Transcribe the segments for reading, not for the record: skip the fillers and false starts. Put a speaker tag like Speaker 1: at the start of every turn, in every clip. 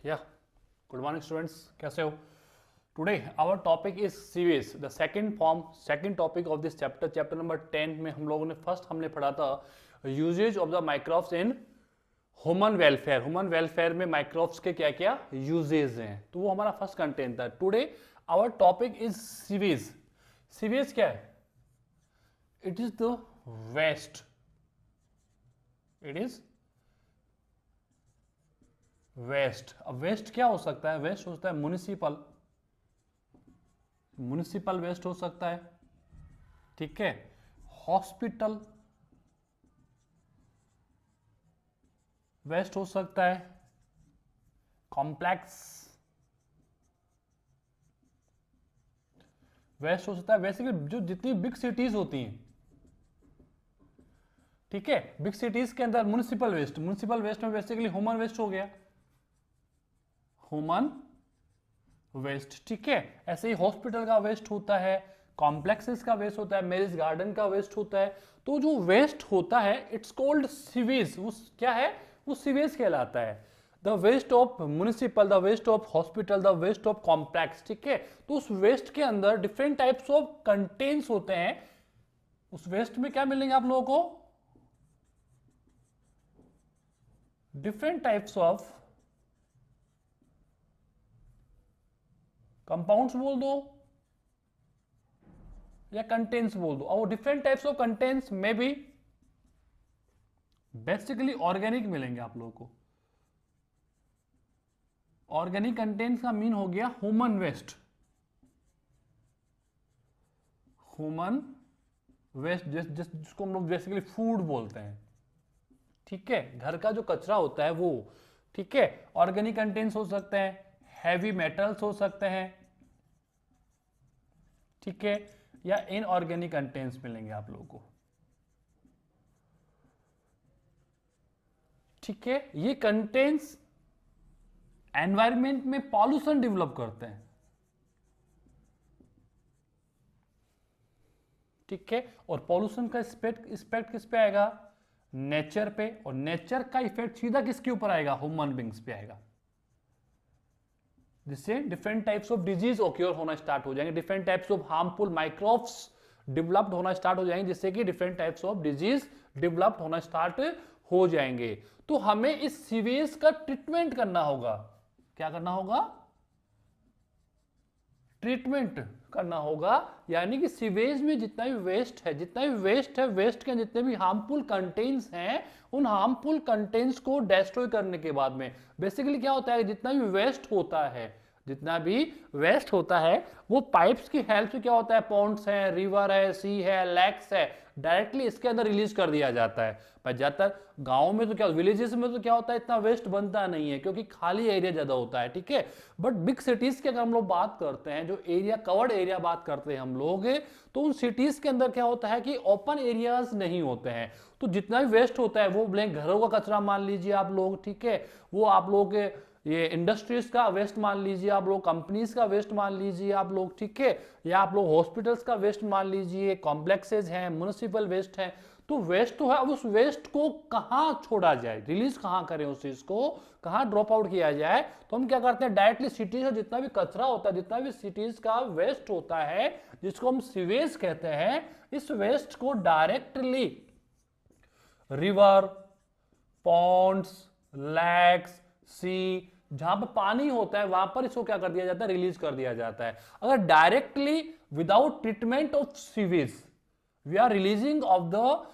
Speaker 1: Yeah, good morning students. कैसे हो? Today our topic is sewage. The second topic of this chapter number 10 में हम लोगों ने हमने पढ़ा था usage of the microbes in human welfare. Human welfare में microbes के क्या क्या uses हैं, तो वो हमारा फर्स्ट कंटेंट था. Today our topic is sewage. Sewage क्या है? It is the waste. It is waste. अब वेस्ट क्या हो सकता है? वेस्ट हो सकता है म्युनिसिपल वेस्ट हो सकता है, ठीक है. हॉस्पिटल वेस्ट हो सकता है, कॉम्प्लेक्स वेस्ट हो सकता है. वैसे जो जितनी बिग सिटीज होती हैं, ठीक है, बिग सिटीज के अंदर म्युनिसिपल वेस्ट में बेसिकली ह्यूमन वेस्ट हो गया, ह्यूमन वेस्ट, ठीक है. ऐसे ही हॉस्पिटल का वेस्ट होता है, कॉम्प्लेक्सेस का वेस्ट होता है, मैरिज गार्डन का वेस्ट होता है. तो जो वेस्ट होता है इट्स कॉल्ड सीवेज. वो क्या है? वो सीवेज कहलाता है. The waste of municipal, the waste of hospital, the waste of complex, ठीक है. तो उस वेस्ट के अंदर डिफरेंट टाइप्स ऑफ कंटेंट्स होते हैं. उस वेस्ट में क्या मिलेंगे आप लोगों को? डिफरेंट टाइप्स ऑफ कंपाउंड्स बोल दो या कंटेंट्स बोल दो. और डिफरेंट टाइप्स ऑफ कंटेंट्स में भी बेसिकली ऑर्गेनिक मिलेंगे आप लोगों को. ऑर्गेनिक कंटेंट्स का मीन हो गया ह्यूमन वेस्ट. ह्यूमन वेस्ट जिसको हम लोग बेसिकली फूड बोलते हैं, ठीक है. घर का जो कचरा होता है वो, ठीक है. ऑर्गेनिक कंटेंट्स हो सकते हैं, हैवी मेटल्स हो सकते हैं, ठीक है, या इनऑर्गेनिक कंटेंट्स मिलेंगे आप लोगों को, ठीक है. ये कंटेंट्स एनवायरमेंट में पॉल्यूशन डेवलप करते हैं, ठीक है. और पॉल्यूशन का इफेक्ट किस पे आएगा? नेचर पे. और नेचर का इफेक्ट सीधा किसके ऊपर आएगा? ह्यूमन बींग्स पे आएगा. जिससे different types of disease occur होना स्टार्ट हो जाएंगे, different types of harmful microbes developed होना स्टार्ट हो जाएंगे, जिससे कि different types of disease developed होना स्टार्ट हो जाएंगे. तो हमें इस सीवेज का ट्रीटमेंट करना होगा. क्या करना होगा? ट्रीटमेंट करना होगा. यानी कि सीवेज में जितना भी वेस्ट है, वेस्ट के जितने भी हार्मफुल कंटेंट्स हैं, उन हार्मफुल कंटेंट्स को डिस्ट्रॉय करने के बाद में बेसिकली क्या होता है? जितना भी वेस्ट होता है वो पाइप्स की हेल्प से क्या होता है? पॉन्ड्स है, रिवर है, सी है, लेक्स है, डायरेक्टली इसके अंदर रिलीज कर दिया जाता है. पर ज्यादातर गांव में तो क्या, विलेजेस में तो क्या होता है? इतना वेस्ट बनता नहीं है क्योंकि खाली एरिया ज्यादा होता है, ठीक है. बट बिग सिटीज की अगर हम लोग बात करते हैं, जो एरिया कवर्ड एरिया बात करते हैं हम लोग, तो उन सिटीज के अंदर क्या होता है कि ओपन एरियाज नहीं होते हैं. तो जितना भी वेस्ट होता है वो घरों का कचरा मान लीजिए आप लोग, ठीक है, वो आप लोग ये इंडस्ट्रीज का वेस्ट मान लीजिए आप लोग, कंपनीज का वेस्ट मान लीजिए आप लोग, ठीक है, या आप लोग हॉस्पिटल्स का वेस्ट मान लीजिए, कॉम्प्लेक्सेज हैं, म्युनिसिपल वेस्ट है. तो वेस्ट तो है, अब उस वेस्ट को कहां छोड़ा जाए, रिलीज कहां करें, उस चीज को कहां ड्रॉप आउट किया जाए? तो हम क्या करते हैं? डायरेक्टली सिटीज का जितना भी कचरा होता है, जितना भी सिटीज का वेस्ट होता है, जिसको हम सीवेज कहते हैं, इस वेस्ट को डायरेक्टली रिवर, पॉन्ड्स, लेक्स, सी, जहां पर पानी होता है वहां पर इसको क्या कर दिया जाता है? रिलीज कर दिया जाता है. अगर directly without treatment of sewage we are releasing of the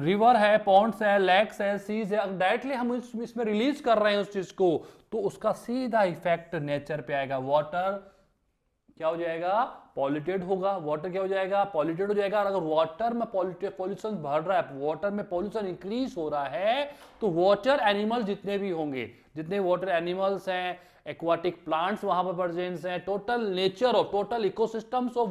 Speaker 1: river है, पॉन्ड्स है, लेक्स है, सीज है, अगर डायरेक्टली हम इसमें रिलीज कर रहे हैं उस चीज को, तो उसका सीधा इफेक्ट नेचर पे आएगा. वाटर क्या हो जाएगा? पॉल्यूटेड होगा. वाटर क्या हो जाएगा? पॉल्यूटेड हो जाएगा. और अगर वाटर में पॉल्यूशन बढ़ रहा है, वाटर में पॉल्यूशन इंक्रीज हो रहा है, तो वाटर एनिमल जितने भी होंगे, जितने वाटर एनिमल्स हैं, एक्वाटिक प्लांट्स वहां पर प्रेजेंस हैं, टोटल इकोसिस्टम्स ऑफ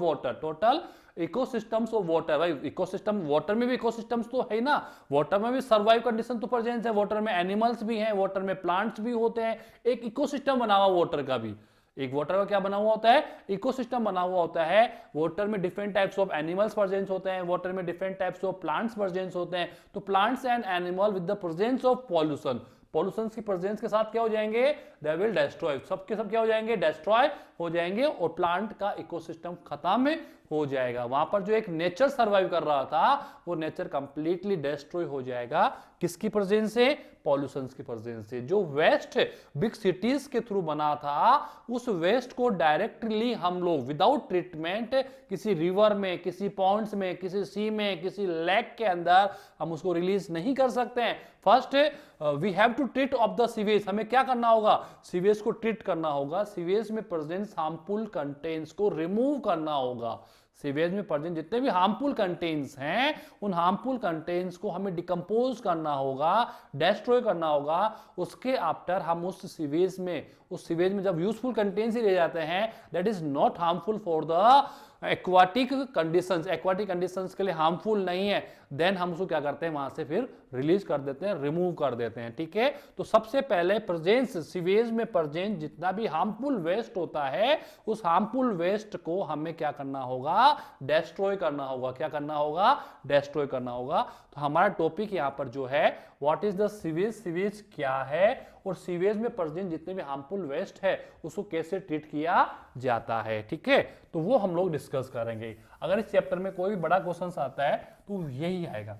Speaker 1: वाटर. भाई इकोसिस्टम, वाटर में भी इकोसिस्टम्स तो है ना, वाटर में भी सर्वाइव कंडीशन तो प्रेजेंस है, वाटर में एनिमल्स भी हैं, वाटर में प्लांट्स भी होते हैं. एक इकोसिस्टम बना हुआ वाटर का भी. एक वाटर का क्या बना हुआ होता है? इकोसिस्टम बना हुआ होता है. वाटर में different types of animals presence होते हैं, वाटर में different types of plants presence होते हैं. तो plants and animal with the presence of pollution, pollution की प्रेजेंस के साथ क्या हो जाएंगे, दे विल डिस्ट्रॉय, सबके सब क्या हो जाएंगे, डिस्ट्रॉय हो जाएंगे और प्लांट का इकोसिस्टम खत्म हो जाएगा। वहां पर जो एक नेचर सर्वाइव कर रहा था वो नेचर कंप्लीटली डिस्ट्रॉय हो जाएगा, किसकी प्रेजेंस से, पॉल्यूशन की प्रेजेंस से। जो वेस्ट बिग सिटीज के थ्रू बना था उस वेस्ट को डायरेक्टली हम लोग विदाउट ट्रीटमेंट किसी रिवर में, किसी पॉन्ड्स में, किसी सी में, किसी लेक के अंदर हम उसको रिलीज नहीं कर सकते हैं। First we have to treat of the sewage, हमें क्या करना होगा, सीवेज को ट्रीट करना होगा, सीवेज में प्रेजेंट हार्मफुल कंटेंट्स को रिमूव करना होगा। सीवेज में प्रेजेंट जितने भी हार्मफुल कंटेंट्स हैं उन हार्मफुल कंटेंट्स को हमें डिकम्पोज करना होगा, डिस्ट्रॉय करना होगा। उसके आफ्टर हम उस सीवेज में जब यूजफुल कंटेंट्स ही रह जाते हैं that is not harmful for the aquatic conditions के लिए हार्मफुल नहीं है, देन हम उसको क्या करते हैं, वहां से फिर रिलीज कर देते हैं, रिमूव कर देते हैं। ठीक है, तो सबसे पहले प्रेजेंस सीवेज में प्रेजेंट जितना भी हार्मफुल वेस्ट होता है उस हार्मफुल वेस्ट को हमें क्या करना होगा, डिस्ट्रॉय करना होगा। क्या करना होगा, डिस्ट्रॉय करना होगा। तो हमारा टॉपिक यहां पर जो है what is the sewage, sewage क्या है और सीवेज में प्रेजेंट जितने भी हार्मफुल वेस्ट है उसको कैसे ट्रीट किया जाता है। ठीक है, तो वो हम लोग डिस्कस करेंगे। अगर इस चैप्टर में कोई भी बड़ा क्वेश्चन आता है तो यही आएगा।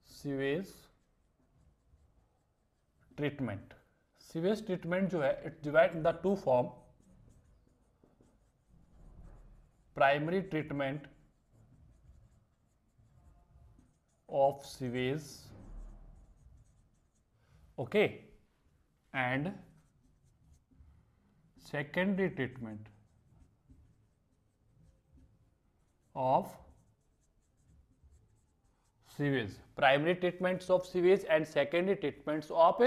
Speaker 1: सीवेज ट्रीटमेंट, सीवेज ट्रीटमेंट जो है it divide in the two form, primary treatment of sewage, okay, and secondary treatment of sewage, primary treatments of sewage and secondary treatments of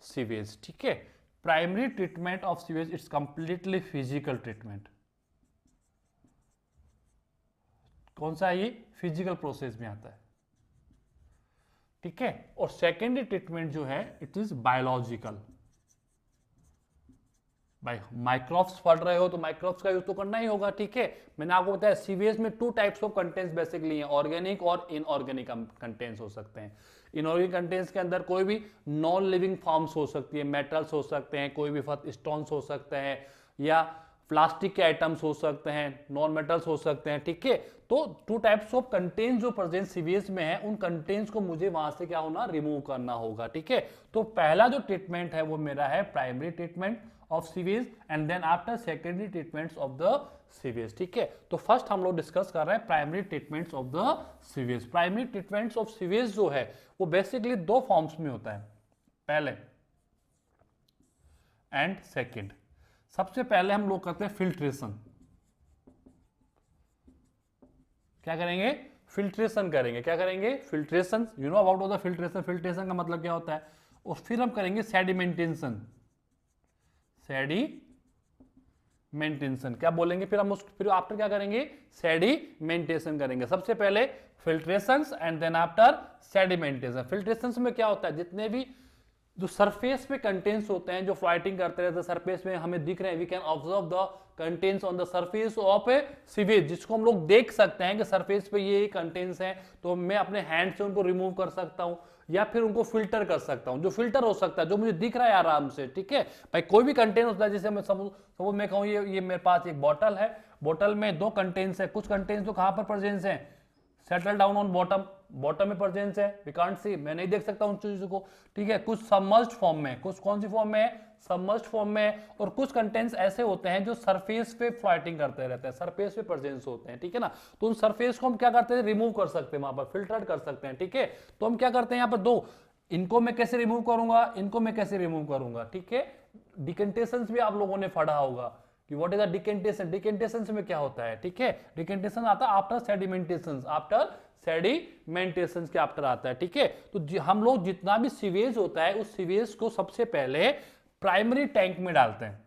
Speaker 1: sewage। ठीक है, primary treatment of sewage it's completely physical treatment। कौन सा है ये, physical process में आता है। ठीक है, और सेकेंडरी ट्रीटमेंट जो है इट इज बायोलॉजिकल। भाई माइक्रोब्स पढ़ रहे हो तो माइक्रोब्स का यूज तो करना ही होगा। ठीक है, मैंने आपको बताया सीवेज में two types of contents basically हैं, ऑर्गेनिक और इनऑर्गेनिक कंटेंट्स हो सकते हैं। इनऑर्गेनिक कंटेंट्स के अंदर कोई भी नॉन लिविंग फॉर्म्स हो सकती है, मेटल्स हो सकते हैं, कोई भी स्टोन्स हो सकते हैं या प्लास्टिक के आइटम्स हो सकते हैं, नॉन मेटल्स हो सकते हैं। ठीक है, तो टू टाइप्स ऑफ कंटेंट्स जो प्रेजेंट सीवेज में है उन कंटेंट्स को मुझे वहां से क्या होना, रिमूव करना होगा। ठीक है, तो पहला जो ट्रीटमेंट है वो मेरा है primary treatment of sewage and then after secondary treatments of the sewage. ठीक है, तो फर्स्ट हम लोग डिस्कस कर रहे हैं primary treatments of the sewage. Primary treatments of sewage जो है वो बेसिकली दो फॉर्म्स में होता है, पहले एंड सेकेंड। सबसे पहले हम लोग करते हैं फिल्ट्रेशन। क्या करेंगे, फिल्ट्रेशन करेंगे। क्या करेंगे, filtration. You know about the filtration, filtration का मतलब क्या होता है। और फिर हम करेंगे सेडिमेंटेशन, सेडिमेंटेशन क्या बोलेंगे फिर हम फिर आफ्टर क्या करेंगे, सेडिमेंटेशन करेंगे। सबसे पहले filtration and then after sedimentation. Filtration में क्या होता है, जितने भी जो सरफेस पे कंटेंट्स होते हैं जो फ्लाइटिंग करते रहते हैं सरफेस में हमें दिख रहे हैं, we can observe the contents on the surface of a sewage, जिसको हम लोग देख सकते हैं कि सरफेस पे ये कंटेंट्स हैं, तो मैं अपने हैंड से उनको रिमूव कर सकता हूं या फिर उनको फिल्टर कर सकता हूं। जो फिल्टर हो सकता है, जो मुझे दिख रहा है आराम से। ठीक है भाई, कोई भी कंटेंट होता है, जैसे मैं सपोज मैं कहूँ ये मेरे पास एक बॉटल है, बॉटल में दो कंटेंट्स है, कुछ कंटेंट्स तो कहां पर प्रेजेंस है, settle down on bottom, bottom में प्रेजेंस है, वी कांट सी, मैं नहीं देख सकता उन चीजों को। ठीक है, कुछ सबमर्ज्ड फॉर्म में, कुछ कौन सी फॉर्म में है, सबमर्ज्ड फॉर्म में, और कुछ कंटेंट्स ऐसे होते हैं जो सरफेस पे फ्लाइटिंग करते रहते हैं, सरफेस पे प्रेजेंस होते हैं। ठीक है ना, तो उन सरफेस को हम क्या करते हैं, रिमूव कर सकते हैं, वहां पर फिल्टर कर सकते हैं। ठीक है, तो हम क्या करते हैं यहाँ पर दो, इनको मैं कैसे रिमूव करूंगा, इनको मैं कैसे रिमूव करूंगा। ठीक है, डिकेंटेशन भी आप लोगों ने पढ़ा होगा कि what is the decantation, decantation में क्या होता है। ठीक है, डिकेंटेशन आता है आफ्टर सेडिमेंटेशन, आफ्टर सेडिमेंटेशन के आफ्टर आता है। ठीक है, तो हम लोग जितना भी सीवेज होता है उस सीवेज को सबसे पहले प्राइमरी टैंक में डालते हैं।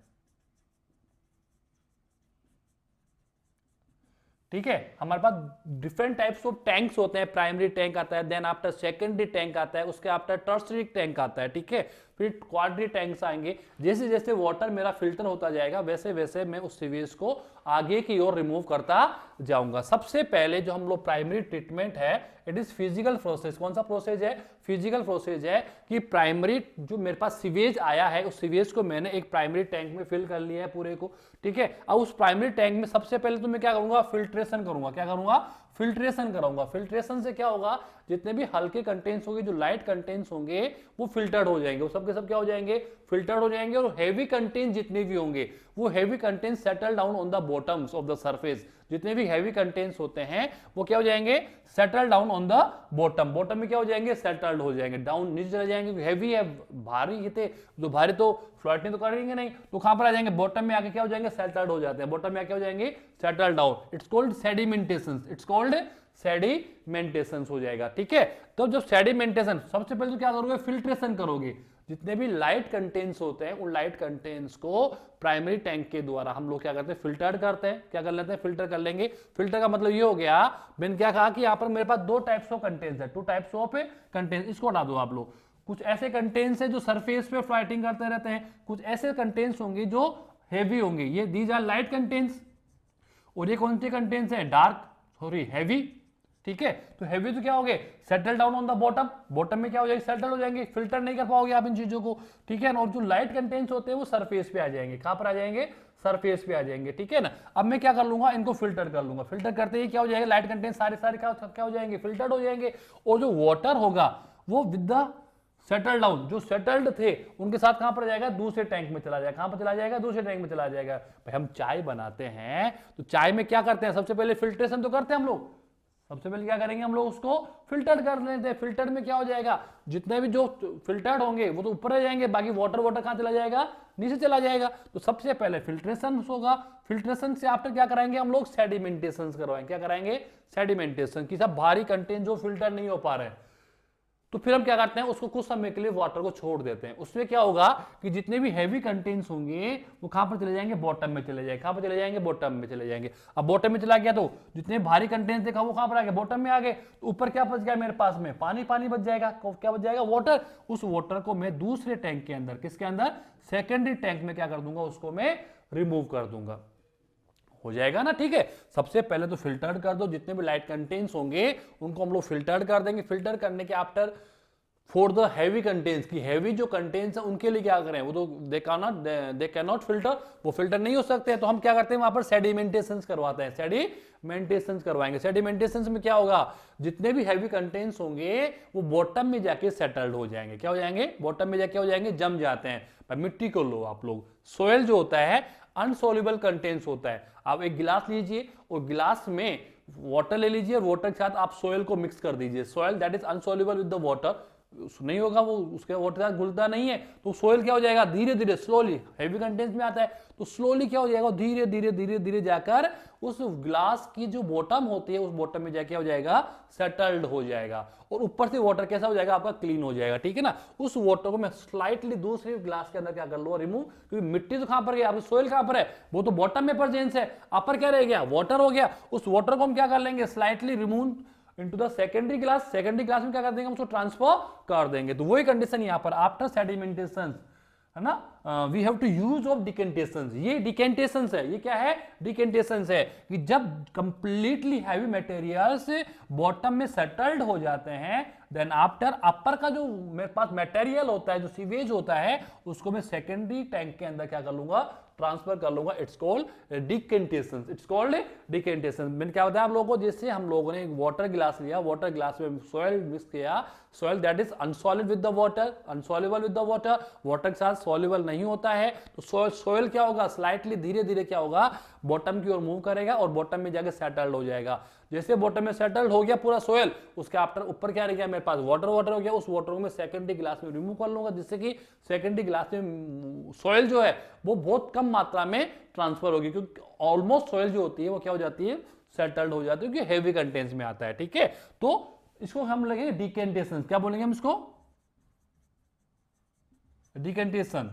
Speaker 1: ठीक है, हमारे पास डिफरेंट टाइप्स ऑफ टैंक्स होते हैं, प्राइमरी टैंक आता है, देन आफ्टर सेकेंडरी टैंक आता है, उसके आफ्टर टर्सरी टैंक आता है। ठीक है, फिर क्वाड्री टैंक्स आएंगे। जैसे जैसे वाटर मेरा फिल्टर होता जाएगा वैसे वैसे मैं उस सीवेज को आगे की ओर रिमूव करता जाऊंगा। सबसे पहले जो हम लोग प्राइमरी ट्रीटमेंट है इट इज फिजिकल प्रोसेस। कौन सा प्रोसेस है? फिजिकल प्रोसेस है कि प्राइमरी जो मेरे पास सीवेज आया है उस सीवेज को मैंने एक प्राइमरी टैंक में फिल कर लिया है पूरे को, ठीक है। अब उस प्राइमरी टैंक में सबसे पहले तो मैं क्या करूंगा? फिल्ट्रेशन करूंगा। क्या करूंगा? फिल्ट्रेशन करूंगा। फिल्ट्रेशन से क्या होगा? जितने भी हल्के कंटेंट्स होंगे, जो लाइट कंटेंट्स होंगे वो फिल्टर्ड हो जाएंगे, वो सबके सब क्या हो जाएंगे? फिल्टर्ड हो जाएंगे। और हेवी कंटेंट जितने भी होंगे वो heavy content settle down on the bottoms of the surface. जितने भी हेवी कंटेंट्स होते हैं वो क्या हो जाएंगे? Settle down on the bottom. Bottom में क्या हो जाएंगे? सेटल्ड हो जाएंगे, डाउन नीचे चले जाएंगे। हैवी है, भारी ये थे, जो भारी तो फ्लोटिंग तो करेंगे नहीं, तो कहां पर आ जाएंगे? बॉटम में आके क्या हो जाएंगे? सेटल्ड हो जाते हैं। बॉटम में क्या हो जाएंगे? Settle down. It's called sedimentation. It's called sedimentation हो जाएगा, ठीक है। तो जब सेडिमेंटेशन, सबसे पहले तो क्या करोगे? फिल्ट्रेशन करोगे। जितने भी लाइट कंटेंट्स होते हैं उन लाइट कंटेंट्स को प्राइमरी टैंक के द्वारा हम लोग क्या करते हैं? फिल्टर करते हैं। क्या कर लेते हैं? फिल्टर कर लेंगे। फिल्टर का मतलब ये हो गया, मैंने क्या कहा कि यहाँ पर मेरे पास दो टाइप्स ऑफ कंटेंट्स है, टू टाइप्स ऑफ कंटेंट्स। इसको हटा दो आप लोग। कुछ ऐसे कंटेंट्स है जो सरफेस पे फ्लाइटिंग करते रहते हैं, कुछ ऐसे कंटेंट्स होंगे जो हेवी होंगे। ये दीज आर लाइट कंटेंट्स। और ये कौन से कंटेंट्स है? डार्क, सॉरी हैवी, ठीक है। तो हैवी तो क्या हो गए? Settle down on the bottom. Bottom में क्या हो जाएगी? सेटल हो जाएंगे। फिल्टर नहीं कर पाओगे आप इन चीजों को, ठीक है। और जो लाइट कंटेंट्स होते हैं वो सरफेस पे आ जाएंगे। कहां पर आ जाएंगे? सरफेस पे आ जाएंगे, ठीक है ना। अब मैं क्या कर लूंगा? इनको फिल्टर कर लूंगा। फिल्टर करते ही क्या हो जाएगा? लाइट कंटेंट सारे सारे क्या हो जाएंगे? फिल्टर्ड हो जाएंगे। और जो वाटर होगा वो विद द सेटल डाउन, जो सेटल्ड थे उनके साथ कहां पर जाएगा? दूसरे टैंक में चला जाएगा। कहां पर चला जाएगा? दूसरे टैंक में चला जाएगा। भाई हम चाय बनाते हैं तो चाय में क्या करते हैं? सबसे पहले फिल्ट्रेशन तो करते हैं हम लोग। सबसे पहले क्या करेंगे? हम लोग उसको फिल्टर कर लेते हैं। फिल्टर में क्या हो जाएगा? जितने भी जो फिल्टर्ड होंगे वो तो ऊपर आ जाएंगे, बाकी वाटर वाटर कहां चला जाएगा? नीचे चला जाएगा। तो सबसे पहले फिल्ट्रेशन होगा। फिल्ट्रेशन से आफ्टर क्या कराएंगे हम लोग? सेडिमेंटेशन करवाएंगे। क्या कराएंगे? सेडिमेंटेशन की। सब भारी कंटेंट जो फिल्टर नहीं हो पा रहे हैं तो फिर हम क्या करते हैं? उसको कुछ समय के लिए वाटर को छोड़ देते हैं। उसमें क्या होगा कि जितने भी हैवी कंटेंट्स होंगे वो कहां पर चले जाएंगे? बॉटम में चले जाएंगे। कहां पर चले जाएंगे? बॉटम में चले जाएंगे। अब बॉटम में चला गया तो जितने भारी कंटेंट्स देखा वो कहां पर आ गए? बॉटम में आ गए। तो ऊपर क्या बच गया मेरे पास में? पानी। पानी बच जाएगा। क्या बच जाएगा? वाटर। उस वाटर को मैं दूसरे टैंक के अंदर, किसके अंदर? सेकेंडरी टैंक में क्या कर दूंगा? उसको मैं रिमूव कर दूंगा। हो जाएगा ना, ठीक है। सबसे पहले तो फिल्टर्ड कर दो। जितने भी लाइट कंटेंट्स होंगे उनको हम लोग फिल्टर्ड कर देंगे। फिल्टर करने के after for the heavy contents, की हैवी जो कंटेंट्स है उनके लिए क्या करें? वो तो दे कैन नॉट फिल्टर, वो फिल्टर नहीं हो सकते हैं। तो हम क्या करते हैं? वहां पर सेडिमेंटेशन करवाते हैं। सेडिमेंटेशन करवाएंगे। सेडिमेंटेशन में क्या होगा? जितने भी हैवी कंटेंट्स होंगे वो बॉटम में जाके सेटल्ड हो जाएंगे। क्या हो जाएंगे? बॉटम में जाके हो जाएंगे, जम जाते हैं। मिट्टी को लो आप लोग, सोयल जो होता है अनसोल्युबल कंटेंट्स होता है। आप एक गिलास लीजिए और गिलास में वाटर ले लीजिए और वाटर के साथ आप सोयल को मिक्स कर दीजिए। Soil that is unsoluble with the water, नहीं होगा वो, उसके वाटर साथ घुलता नहीं है। तो सोयल क्या हो जाएगा? धीरे धीरे स्लोली, हैवी कंटेंट्स में आता है तो स्लोली क्या हो जाएगा? धीरे धीरे धीरे धीरे जाकर उस ग्लास की जो बॉटम होती है उस बॉटम में जाके हो जाएगा? सेटल्ड हो जाएगा। और ऊपर से वाटर कैसा हो जाएगा? आपका क्लीन हो जाएगा, ठीक है ना। उस वाटर को मैं स्लाइटली दूसरे ग्लास के अंदर क्या कर लूंगा? रिमूव। क्योंकि मिट्टी तो कहां पर गया? आपकी सोयल कहां पर है? वो तो बॉटम में प्रेजेंस है। अपर क्या रह गया? वाटर हो गया। उस वाटर को हम क्या कर लेंगे? Slightly remove into the secondary glass. Secondary glass में क्या कर देंगे? हम उसको ट्रांसफर कर देंगे। तो वही कंडीशन यहां पर आफ्टर सेडिमेंटेशन, है ना, we have to use of decantation. ये डिकेंटेशन है। ये क्या है? डिकेंटेशन है कि जब कंप्लीटली हैवी मटेरियल्स बॉटम में सेटल्ड हो जाते हैं देन आफ्टर अपर का जो मेरे पास मटेरियल होता है, जो सीवेज होता है, उसको मैं सेकेंडरी टैंक के अंदर क्या कर लूंगा? ट्रांसफर कर लूंगा। It's called decantation. It's called decantation. मैंने क्या बताया आप लोगों को? जैसे हम लोगों ने एक वाटर गिलास लिया, वाटर गिलास में सॉइल मिक्स किया। Soil that is unsolid with the water, unsoluble with the water, water के साथ सॉल्युबल नहीं होता है। तो सॉइल क्या होगा? स्लाइटली धीरे धीरे क्या होगा? बॉटम की ओर मूव करेगा और बॉटम में जाके सेटल्ड हो जाएगा। जैसे बॉटम में सेटल्ड हो गया पूरा सोयल, उसके आफ्टर ऊपर क्या रह गया मेरे पास? वाटर वाटर हो गया। उस वाटर को मैं सेकेंडरी ग्लास में रिमूव कर लूंगा, जिससे कि सेकेंडरी ग्लास में सोयल जो है वो बहुत कम मात्रा में ट्रांसफर होगी, क्योंकि ऑलमोस्ट सोयल जो होती है वो क्या हो जाती है? सेटल्ड हो जाती है, क्योंकि हेवी कंटेंट्स में आता है, ठीक है। तो इसको हम लगेंगे डिकेंटेशन। क्या बोलेंगे हम इसको? डिकेंटेशन,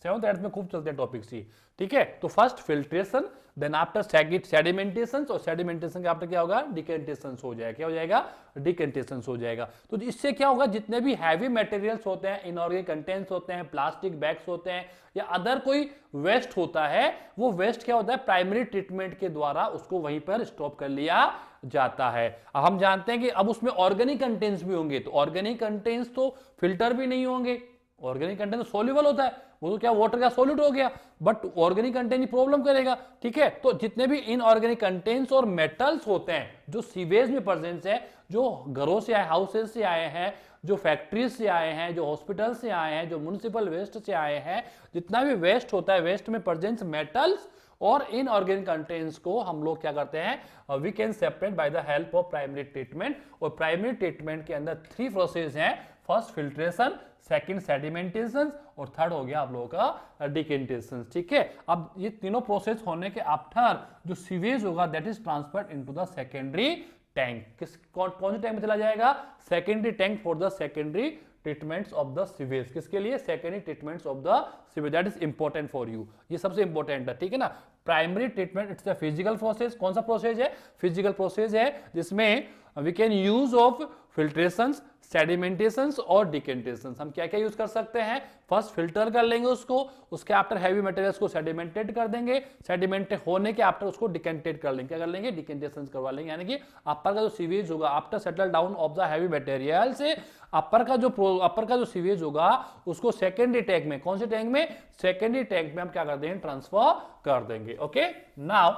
Speaker 1: 7th 8th में खूब चलते हैं टॉपिक्स ही, ठीक है। तो first filtration, then after sedimentation, और सेडिमेंटेशन के आफ्टर क्या होगा, डिकेंटेशन हो जाएगा, क्या हो जाएगा, डिकेंटेशन हो जाएगा। तो इससे क्या होगा, जितने भी हैवी मटेरियल्स होते हैं, इनऑर्गेनिक कंटेंट्स होते हैं, प्लास्टिक बैग्स होते हैं, या अदर कोई वेस्ट होता है, वो वेस्ट क्या होता है, प्राइमरी ट्रीटमेंट के द्वारा उसको वहीं पर स्टॉप कर लिया जाता है। अब हम जानते हैं कि अब उसमें ऑर्गेनिक कंटेंट्स भी होंगे, तो ऑर्गेनिक कंटेंट्स तो फिल्टर भी नहीं होंगे, ऑर्गेनिक कंटेंट तो सोल्यूबल होता है, वो तो क्या वाटर का सॉल्यूट हो गया, but organic content he problem करेगा, ठीक है। तो जितने भी इनऑर्गेनिक कंटेंट्स और मेटल्स होते हैं जो सीवेज में प्रेजेंस है, जो घरों से आए, हाउसेज से आए हैं, जो फैक्ट्रीज से आए हैं, जो हॉस्पिटल से आए हैं, जो म्युनिसिपल वेस्ट से आए हैं, जितना भी वेस्ट होता है, वेस्ट में प्रेजेंस मेटल्स और इनऑर्गेनिक कंटेंट्स को हम लोग क्या करते हैं, we can separate by the help of primary treatment. और प्राइमरी ट्रीटमेंट के अंदर 3 प्रोसेस हैं, फर्स्ट फिल्ट्रेशन, सेकंड सेडिमेंटेशन, और थर्ड हो गया आप लोगों का डिकेंटेशन, ठीक है। अब ये तीनों प्रोसेस होने के आफ्टर जो सीवेज होगा that is transferred into the secondary tank. कौन से टैंक में चला जाएगा, secondary tank for the secondary treatments of the sewage. किसके लिए, secondary treatments of the sewage, that is important for you, ये सबसे इंपॉर्टेंट है, ठीक है ना। Primary treatment it's the physical process, कौन सा प्रोसेस है, फिजिकल प्रोसेस है, जिसमें we can use of filtrations, सेडिमेंटेशंस और डिकेंटेशंस। हम क्या क्या यूज कर सकते हैं, फर्स्ट फिल्टर कर लेंगे उसको, उसके आफ्टर हैवी मटेरियल्स को सेडिमेंटेड कर देंगे, सेडिमेंटेड होने के आफ्टर उसको डिकेंटेड कर लेंगे, क्या कर लेंगे, डिकेंटेशंस करवा लेंगे, यानी कि अपर का जो सीवेज होगा after settle down of the heavy material से अपर का जो सीवेज होगा उसको सेकेंडरी टैंक में, कौन से टैंक में, सेकेंडरी टैंक में हम क्या कर देंगे, ट्रांसफर कर देंगे। ओके, नाउ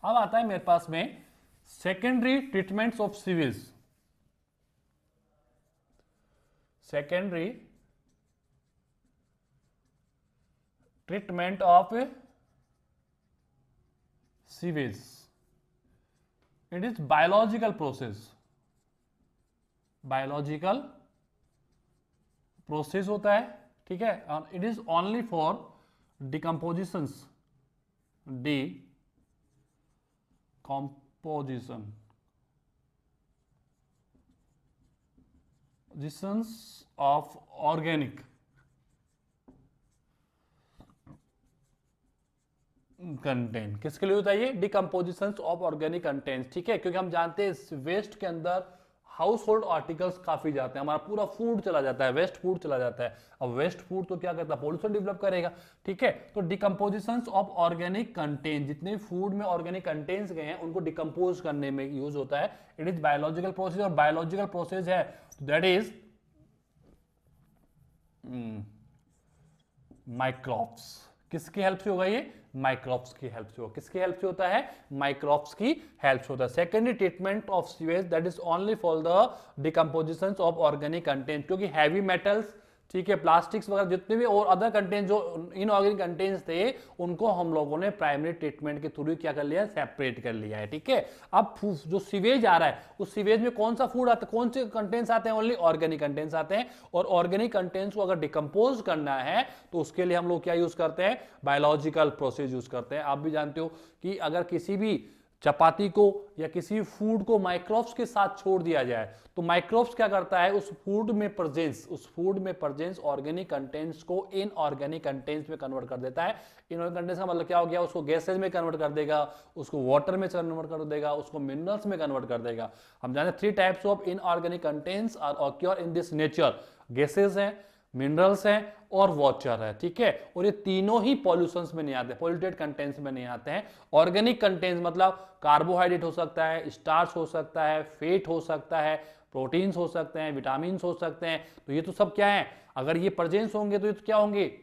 Speaker 1: अब आता है मेरे पास में secondary treatments of sewage. Secondary treatment of sewage, it is biological process, biological process होता है, ठीक है। It is only for decompositions, decomposition of organic content. किसके लिए होता है ये, डिकम्पोजिशन ऑफ ऑर्गेनिक कंटेंट, ठीक है। क्योंकि हम जानते हैं इस वेस्ट के अंदर हाउस होल्ड आर्टिकल्स काफी जाते हैं, हमारा पूरा फूड चला जाता है, वेस्ट फूड चला जाता है। अब वेस्ट फूड तो क्या करता है, पॉल्यूशन डेवलप करेगा, ठीक है। तो डिकम्पोजिशन ऑफ ऑर्गेनिक कंटेंट, जितने फूड में ऑर्गेनिक कंटेंट्स गए हैं उनको डिकम्पोज करने में यूज होता है। इट इज बायोलॉजिकल प्रोसेस, और बायोलॉजिकल प्रोसेस है दैट इज माइक्रोब्स। किसकी हेल्प से होगा ये, माइक्रोब्स की हेल्प से होगा। किसकी हेल्प से होता है, माइक्रोब्स की हेल्प से होता है। Secondary treatment of sewage that is only for the decomposition of organic content, क्योंकि हैवी मेटल्स, ठीक है, प्लास्टिक्स वगैरह जितने भी और अदर कंटेंट जो इनऑर्गेनिक कंटेंट्स थे उनको हम लोगों ने प्राइमरी ट्रीटमेंट के थ्रू क्या कर लिया, सेपरेट कर लिया है, ठीक है। अब जो सीवेज आ रहा है उस सीवेज में कौन सा फूड आता है, कौन से कंटेंट्स आते हैं, ओनली ऑर्गेनिक कंटेंट्स आते हैं। और ऑर्गेनिक कंटेंट्स को अगर डिकम्पोज करना है तो उसके लिए हम लोग क्या यूज करते हैं, बायोलॉजिकल प्रोसेस यूज करते हैं। आप भी जानते हो कि अगर किसी भी चपाती को या किसी फूड को माइक्रोब्स के साथ छोड़ दिया जाए तो माइक्रोब्स क्या करता है, उस फूड में प्रेजेंस ऑर्गेनिक कंटेंट्स को इनऑर्गेनिक कंटेंट्स में कन्वर्ट कर देता है। इनऑर्गेनिक कंटेंट्स का मतलब क्या हो गया, उसको गैसेज में कन्वर्ट कर देगा, उसको वाटर में कन्वर्ट कर देगा, उसको मिनरल्स में कन्वर्ट कर देगा। हम जानते हैं 3 types of inorganic contents are occur in this nature, gases हैं, मिनरल्स हैं और वाटर है, ठीक है। और ये तीनों ही पॉल्यूशंस में नहीं आते, पॉल्यूटेड कंटेंट्स में नहीं आते हैं। ऑर्गेनिक कंटेंट्स मतलब कार्बोहाइड्रेट हो सकता है, स्टार्च हो सकता है, फैट हो सकता है, प्रोटीन्स हो सकते हैं, विटामिन्स हो सकते हैं। तो ये तो सब क्या है, अगर ये प्रेजेंस होंगे तो ये तो क्या होंगे,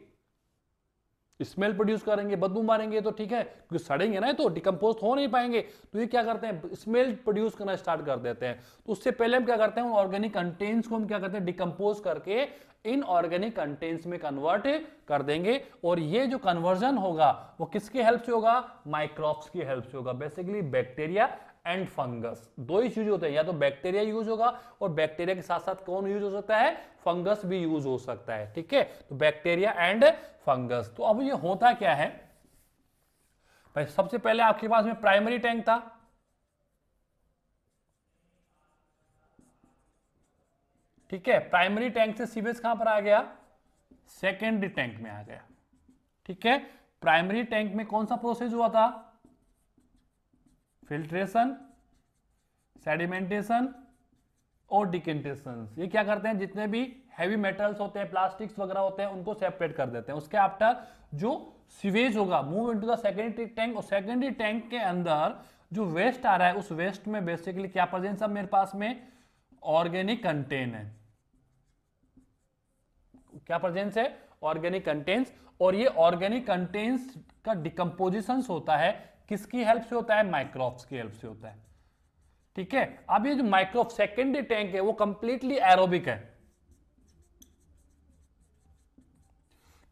Speaker 1: स्मेल प्रोड्यूस करेंगे, बदबू मारेंगे, तो ठीक है, क्योंकि सड़ेंगे ना तो डिकम्पोज हो नहीं पाएंगे। तो ये क्या करते हैं, स्मेल प्रोड्यूस करना स्टार्ट कर देते हैं। तो उससे पहले हम क्या करते हैं, उन ऑर्गेनिक कंटेंट्स को हम क्या करते हैं, डिकम्पोज करके इनऑर्गेनिक कंटेंट्स में कन्वर्ट कर देंगे। और ये जो कन्वर्जन होगा वो किसकी हेल्प से होगा, माइक्रोब्स की हेल्प से होगा। बेसिकली बैक्टीरिया एंड फंगस, दो ही यूज होते हैं, या तो बैक्टीरिया यूज होगा और बैक्टीरिया के साथ साथ कौन यूज हो सकता है, फंगस भी यूज हो सकता है, ठीक है। तो बैक्टीरिया एंड फंगस। तो अब ये होता क्या है भाई, सबसे पहले आपके पास में प्राइमरी टैंक था, ठीक है। प्राइमरी टैंक से सीवेज कहां पर आ गया, सेकेंडरी टैंक में आ गया। ठीक है, प्राइमरी टैंक में कौन सा प्रोसेस हुआ था? फिल्ट्रेशन, सेडिमेंटेशन और डिकेंटेशन। ये क्या करते हैं, जितने भी हैवी मेटल्स होते हैं, प्लास्टिक्स वगैरह होते हैं, उनको सेपरेट कर देते हैं। उसके आफ्टर जो सीवेज होगा move into the secondary tank, और सेकेंडरी टैंक के अंदर जो वेस्ट आ रहा है उस वेस्ट में बेसिकली क्या प्रेजेंस है मेरे पास में? ऑर्गेनिक कंटेंट है। क्या प्रेजेंस है? Organic contents. और ये ऑर्गेनिक कंटेंट्स का डिकम्पोजिशन होता है किसकी हेल्प से होता है? माइक्रोब्स की हेल्प से होता है। ठीक है, अब ये जो माइक्रोब सेकेंडरी टैंक है वो कंप्लीटली एरोबिक है,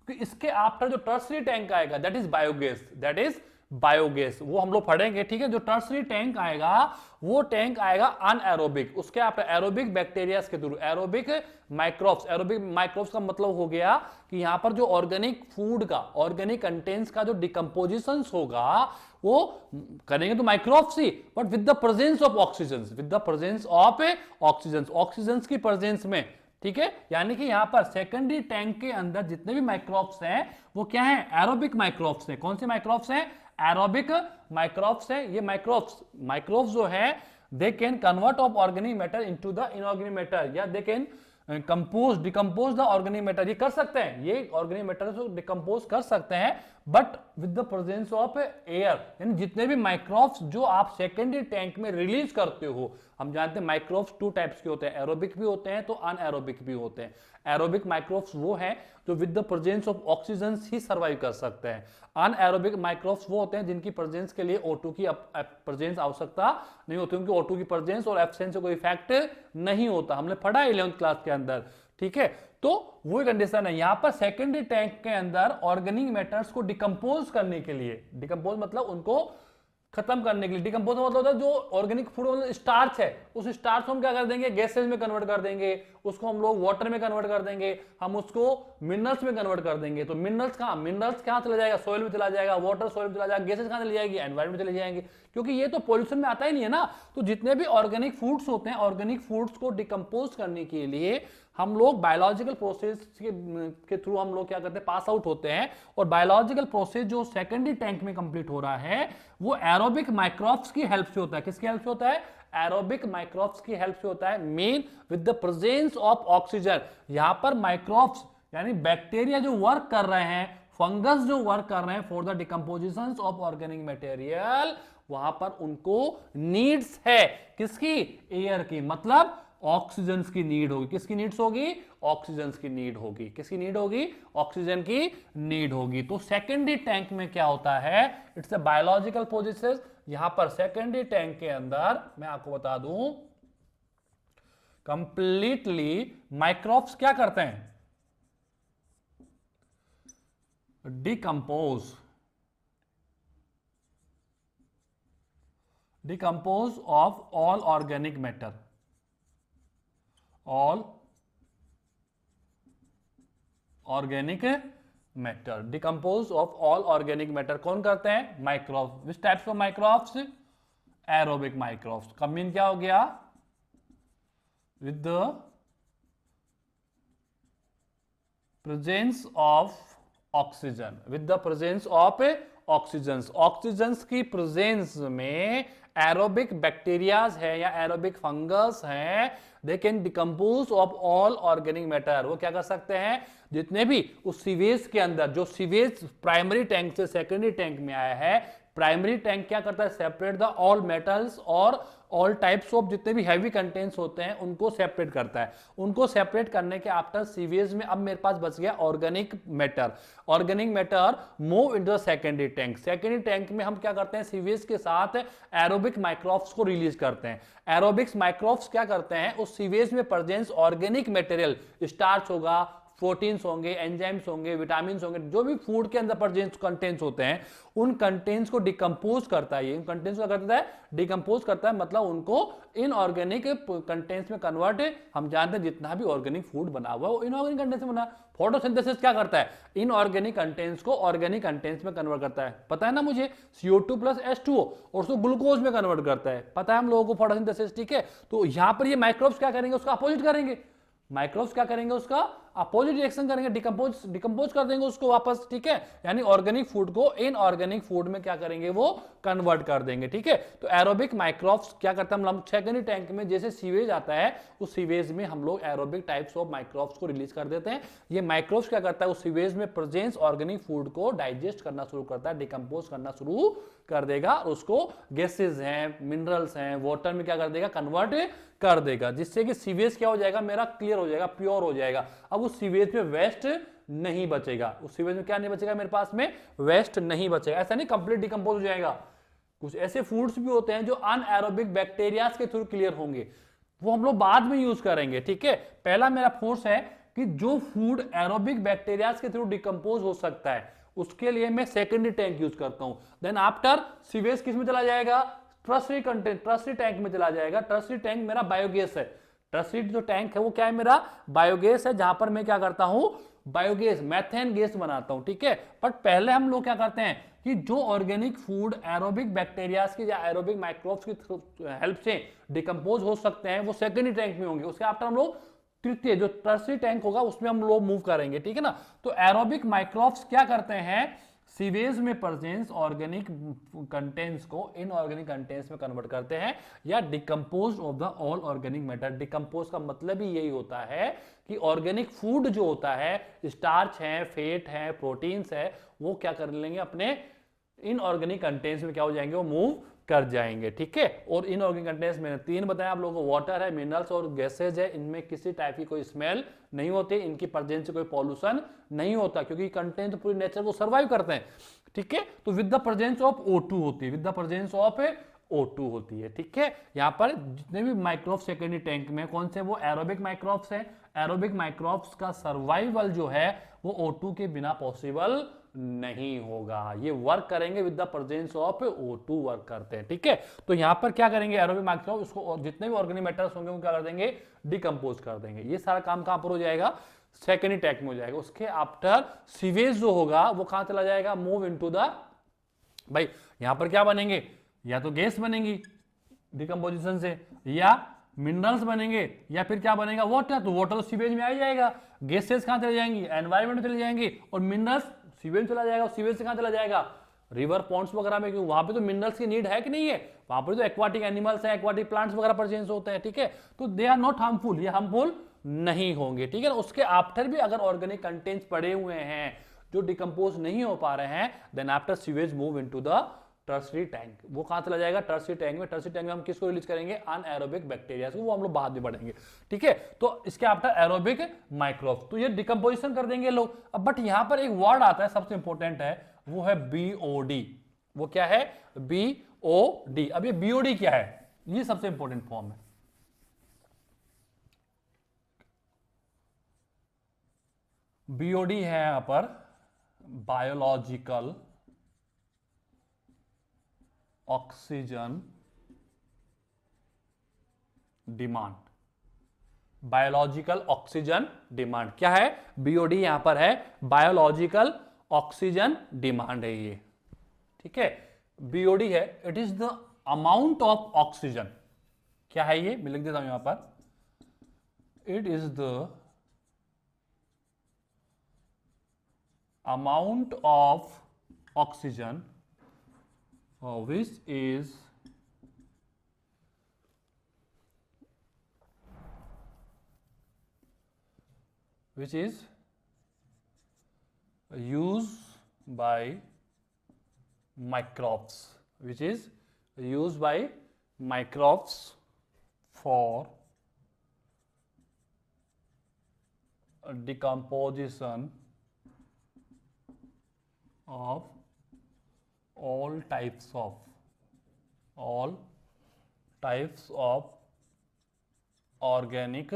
Speaker 1: क्योंकि इसके आफ्टर जो टर्सरी टैंक आएगा that is biogas, that is biogas, वो हम लोग पढ़ेंगे। ठीक है, जो टर्सरी टैंक आएगा वो टैंक आएगा अनएरोबिक, उसके आफ्टर एरोबिक बैक्टीरिया के through, aerobic microbes. Aerobic microbes का मतलब हो गया कि यहां पर जो ऑर्गेनिक फूड का, ऑर्गेनिक कंटेंट्स का जो डिकम्पोजिशन होगा वो करेंगे तो microbes he, but with the presence of oxygen, with the presence of oxygen, oxygen की प्रेजेंस में। ठीक है, यानी कि यहां पर सेकेंडरी टैंक के अंदर जितने भी माइक्रोब्स हैं वो क्या है? एरोबिक माइक्रोब्स हैं। कौन से माइक्रोब्स हैं? एरोबिक माइक्रोब्स हैं। ये माइक्रोब्स जो है they can convert of organic matter into the inorganic matter, या they can decompose the organic matter. ये कर सकते हैं, ये ऑर्गेनिक मैटर को डिकम्पोज कर सकते हैं, but with the presence of air. यानी जितने भी माइक्रोब्स जो आप सेकेंडरी टैंक में रिलीज करते हो, हम जानते हैं माइक्रोब्स 2 टाइप्स के होते हैं, एरोबिक भी होते हैं तो अनएरोबिक भी होते हैं। एरोबिक माइक्रोब्स वो हैं जो with the presence of oxygen he survive कर सकते हैं। अनएरोबिक माइक्रोब्स वो होते हैं जिनकी प्रेजेंस के लिए O2 की प्रेजेंस आवश्यकता नहीं होती, उनकी O2 की प्रेजेंस और एब्सेंस से कोई इफेक्ट नहीं होता, हमने पढ़ा 11th क्लास के अंदर। ठीक है, तो वो कंडीशन है। यहां पर सेकेंडरी टैंक के अंदर ऑर्गेनिक मैटर्स को डिकम्पोज करने के लिए, डिकम्पोज मतलब उनको खत्म करने के लिए, डिकम्पोज मतलब होता है जो ऑर्गेनिक फूड मतलब स्टार्च है, उस स्टार्च को हम क्या कर देंगे? गैसेज में कन्वर्ट कर देंगे, उसको हम लोग वाटर में कन्वर्ट कर देंगे, हम उसको मिनरल्स में कन्वर्ट कर देंगे। तो मिनरल्स कहाँ चला जाएगा? सॉइल में चला जाएगा, वाटर सॉइल में चला जाएगा, गैसेज कहाँ चली जाएगी? एनवायरमेंट में चली जाएंगे, क्योंकि ये तो पॉल्यूशन में आता ही नहीं है ना। तो जितने भी ऑर्गेनिक फूड्स होते हैं, ऑर्गेनिक फूड्स को डिकम्पोज करने के लिए हम लोग बायोलॉजिकल प्रोसेस के थ्रू हम लोग क्या करते हैं? पास आउट होते हैं। और बायोलॉजिकल प्रोसेस जो सेकेंडरी टैंक में कंप्लीट हो रहा है वो एरोबिक माइक्रोब्स की हेल्प से होता है। किसकी हेल्प से होता है? एरोबिक माइक्रोब्स की हेल्प से होता है, main with the presence of oxygen. यहां पर माइक्रोब्स यानी बैक्टीरिया जो वर्क कर रहे हैं, फंगस जो वर्क कर रहे हैं for the decomposition of organic material, वहां पर उनको नीड्स है किसकी? एयर की, मतलब ऑक्सीजन की नीड होगी। किसकी नीड्स होगी? ऑक्सीजन की नीड होगी। किसकी नीड होगी? ऑक्सीजन की नीड होगी। तो सेकेंडरी टैंक में क्या होता है? It's a biological process. यहां पर सेकेंडरी टैंक के अंदर मैं आपको बता दूं कंप्लीटली माइक्रोब्स क्या करते हैं? Decompose of all organic matter, all organic matter, decompose of all organic matter कौन करते हैं? Microbes. Which types of microbes? Aerobic microbes. का मीन क्या हो गया? With the presence of oxygen, with the presence of oxygen, oxygen की presence में aerobic bacterias है या एरोबिक फंगस है, they can decompose of all organic matter. वो क्या कर सकते हैं? जितने भी उस सीवेज के अंदर, जो सीवेज प्राइमरी टैंक से सेकेंडरी टैंक में आया है, प्राइमरी टैंक क्या करता है? सेपरेट द ऑल मेटल्स और ऑल टाइप्स ऑफ जितने भी हैवी कंटेंट्स होते हैं उनको सेपरेट करता है। उनको सेपरेट करने के आफ्टर सीवेज में अब मेरे पास बच गया organic matter. Organic matter move into the secondary tank. Secondary tank में हम क्या करते हैं? सीवेज के साथ एरोबिक माइक्रोब्स को रिलीज करते हैं। एरोबिक्स माइक्रोब्स क्या करते हैं? उस सीवेज में प्रेजेंस ऑर्गेनिक मटेरियल, स्टार्च होगा, प्रोटीन्स होंगे, एंजाइम्स होंगे, विटामिन होंगे, जो भी फूड के अंदर प्रेजेंस कंटेंट्स होते हैं उन कंटेंट्स को डिकम्पोज करता है। इन कंटेंट्स को करता है? डिकम्पोज करता है, मतलब उनको इनऑर्गेनिक कंटेंट्स में कन्वर्ट। हम जानते हैं जितना भी ऑर्गेनिक फूड बना हुआ है वो इनऑर्गेनिक कंटेंट्स में बना। फोटोसिंथेसिस क्या करता है? इनऑर्गेनिक कंटेंट्स को ऑर्गेनिक कंटेंट्स में कन्वर्ट करता है। पता है ना मुझे? CO2 प्लस H2O और उसको ग्लूकोज में कन्वर्ट करता है। पता है हम लोगों को फोटोसिंथेसिस। ठीक है, तो यहां पर ये माइक्रोब्स क्या करेंगे? उसका अपोजिट करेंगे। माइक्रोब्स क्या करेंगे? उसका अपोजिट रिएक्शन करेंगे, डिकम्पोज कर देंगे उसको वापस, ठीक है। यानी ऑर्गेनिक फूड को इनऑर्गेनिक फूड में क्या करेंगे, वो कन्वर्ट कर देंगे, ठीक है। तो एरोबिक माइक्रोब्स क्या करते हैं, हम सेकेंडरी टैंक में जैसे सीवेज आता है, उस सीवेज में हम लोग एरोबिक टाइप्स ऑफ माइक्रोब्स को रिलीज कर देते हैं। ये माइक्रोब्स क्या करता है, उस सीवेज में प्रेजेंस ऑर्गेनिक फूड को डाइजेस्ट करना शुरू करता है, डिकम्पोज करना शुरू कर देगा, उसको गैसेज हैं, मिनरल्स हैं, वाटर में क्या कर देगा, कन्वर्ट कर देगा, जिससे कि सीवेज क्या हो जाएगा, मेरा क्लियर हो जाएगा, प्योर हो जाएगा। अब उस सीवेज में वेस्ट नहीं बचेगा, उस सीवेज में क्या नहीं बचेगा, मेरे पास में वेस्ट नहीं बचेगा। ऐसा नहीं कंप्लीट डिकम्पोज हो जाएगा, कुछ ऐसे फूड्स भी होते हैं जो अनएरोबिक बैक्टीरिया के थ्रू क्लियर होंगे, वो हम लोग बाद में यूज करेंगे, ठीक है। पहला मेरा फोर्स है कि जो फूड एरोबिक बैक्टीरिया के थ्रू डिकम्पोज हो सकता है, उसके लिए मैं सेकेंडरी टैंक यूज करता हूं। देन आफ्टर सीवेज किस में चला जाएगा, टर्शियरी कंटेंट, टर्शियरी टैंक में चला जाएगा। टर्शियरी टैंक मेरा बायोगैस है, टर्शियरी जो टैंक है वो क्या है, मेरा बायोगैस है, जहां पर मैं क्या करता हूं, बायोगैस मैथेन गैस बनाता हूं, ठीक है। बट पहले हम लोग क्या करते हैं कि जो ऑर्गेनिक फूड एरोबिक बैक्टीरिया की या एरोबिक माइक्रोब्स की हेल्प से डिकम्पोज हो सकते हैं, वो सेकेंडरी टैंक में होंगे। उसके आफ्टर हम लोग तृतीय जो टर्शियरी टैंक होगा उसमें हम लोग मूव करेंगे, ठीक है ना। तो एरोबिक माइक्रोब्स क्या करते हैं, सीवेज में प्रेजेंस ऑर्गेनिक कंटेंट्स को इनऑर्गेनिक कंटेंट्स में कन्वर्ट करते हैं, या decompose of the all organic matter. Decompose का मतलब ही यही होता है कि ऑर्गेनिक फूड जो होता है, स्टार्च है, फेट है, प्रोटीन्स है, वो क्या कर लेंगे, अपने इनऑर्गेनिक कंटेंट्स में क्या हो जाएंगे, वो मूव कर जाएंगे, ठीक है। और इनऑर्गेनिक कंटेंट्स मैंने तीन बताया आप लोगों को, वाटर है, मिनरल्स और गैसेज है। इनमें किसी टाइप की कोई स्मेल नहीं होती, इनकी प्रेजेंस से कोई पॉल्यूशन नहीं होता, क्योंकि कंटेंट तो पूरी नेचर को सर्वाइव करते हैं, ठीक है। तो with the presence of O2 होती है, with the presence of O2 होती है, ठीक है। यहां पर जितने भी माइक्रोब्स सेकेंडरी टैंक में कौन से, वो एरोबिक माइक्रोब्स है। एरोबिक माइक्रोब्स का सर्वाइवल जो है वो O2 के बिना पॉसिबल नहीं होगा, ये वर्क करेंगे with the presence of O2 work करते हैं, ठीक है। तो यहां पर क्या करेंगे, एरोबिक माइक्रोब उसको जितने भी ऑर्गेनिक मैटर्स होंगे वो क्या कर देंगे, डिकम्पोज कर देंगे। ये सारा काम कहां पर हो जाएगा, सेकेंडरी टैंक में हो जाएगा। उसके आफ्टर सीवेज जो होगा वो कहां चला जाएगा, मूव इनटू द, भाई यहां पर क्या बनेंगे, या तो गैस बनेंगी डिकम्पोजिशन से, या मिनरल्स बनेंगे, या फिर क्या बनेगा, वाटर। तो वाटर तो सीवेज में आ जाएगा, गैसेस कहां चले जाएंगी, एनवायरमेंट में चले जाएंगी, और मिनरल्स सीवेज चला जाएगा। सीवेज से कहां चला जाएगा, रिवर पॉन्ड्स वगैरह में, क्योंकि वहां पे तो मिनरल्स की नीड है कि नहीं है, वहां पर तो एक्वाटिक एनिमल्स हैं, एक्वाटिक प्लांट्स वगैरह प्रेजेंस होते हैं, ठीक है। तो दे आर नॉट हार्मफुल, ये हार्मफुल नहीं होंगे, ठीक है। उसके आफ्टर भी अगर ऑर्गेनिक कंटेंट्स पड़े हुए हैं जो डिकम्पोज नहीं हो पा रहे हैं, then after sewage move into the tertiary tank. वो कहां चला जाएगा, टर्शियरी टैंक में। टर्शियरी टैंक में हम किसको रिलीज करेंगे, अनएरोबिक बैक्टीरिया को, वो हम लोग बाद में बढ़ेंगे, ठीक है। तो इसके आफ्टर एरोबिक माइक्रोब्स, तो ये डिकम्पोजिशन कर देंगे लोग। अब बट यहां पर एक वर्ड आता है सबसे इंपॉर्टेंट है, वो है BOD। वो क्या है, BOD। अब ये BOD क्या है, ये सबसे इंपॉर्टेंट फॉर्म है। BOD है यहां पर biological oxygen demand. Biological oxygen demand क्या है, BOD यहां पर है बायोलॉजिकल ऑक्सीजन डिमांड है ये, ठीक है। BOD है, it is the amount of oxygen. क्या है ये, मैं लिख देता हूं यहां पर, it is the amount of oxygen which is used by microbes, which is used by microbes for decomposition of all types of organic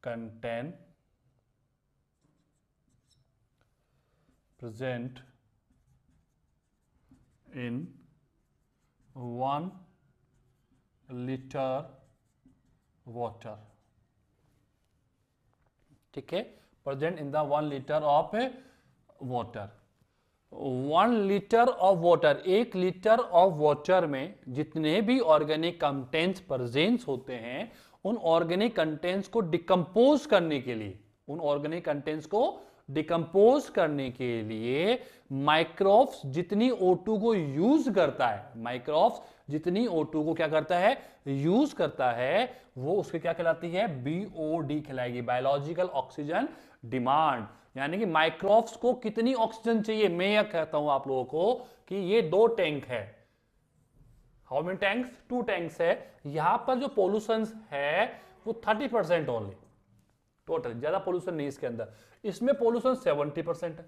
Speaker 1: content present in 1 liter water, ठीक है। Present in the 1 litre of water. 1 litre of water, 1 litre of water में जितने भी organic contents presence होते हैं उन organic contents को decompose करने के लिए, उन ऑर्गेनिक कंटेंट्स को डिकम्पोज करने के लिए माइक्रोब्स जितनी O2 को यूज करता है, माइक्रोब्स जितनी O2 को क्या करता है, यूज करता है, वो उसके क्या कहलाती है, BOD कहलाएगी, बायोलॉजिकल ऑक्सीजन डिमांड। यानी कि माइक्रोब्स को कितनी ऑक्सीजन चाहिए। मैं यह कहता हूं आप लोगों को कि ये 2 टैंक है, हाउ मेनी टैंक्स, 2 टैंक्स है। यहां पर जो पोल्यूशन है वो 30% ओनली टोटल, ज्यादा पोल्यूशन नहीं इसके अंदर। इसमें पोल्यूशन 70% है।